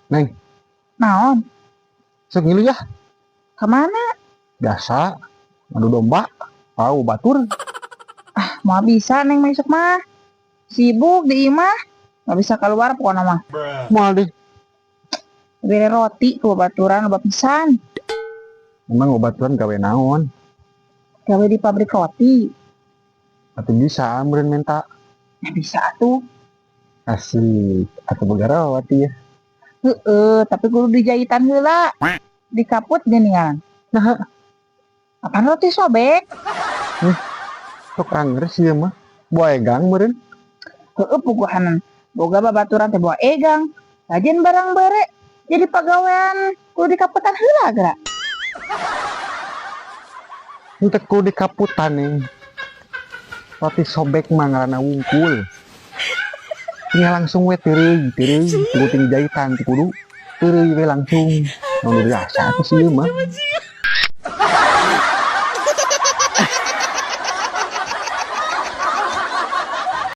Neng, Naon? sok ngilu ya. Kemana? Biasa, ngadu domba, tahu batur. Mau bisa neng masuk mah. Sibuk di imah. Nggak bisa keluar pokoknya mah. Mal deh, Beli roti ke baturan loba pisan. emang obaturan gawe naon. Gawe di pabrik roti. Tapi bisa amren minta. Nah bisa tuh. Asik, atau begarawati ya. Tapi kudu dijahitan heula. Di kaput geuningan. Nah, Apaan roti sobek? tukang res ya mah. Boy gang meren. Puguhanan. Boga babaturan teh bawa egang. Lajen barang bare. Jadi pagawean kudu di kaputan heula geura. Enteku di kaputan nih. Roti sobek mah ngaranna wungkul. Tinggal langsung we teureung, teureung, tunggu tinggi jahitan ti kudu. Teureung we langsung. Mau biasa apa sih mah.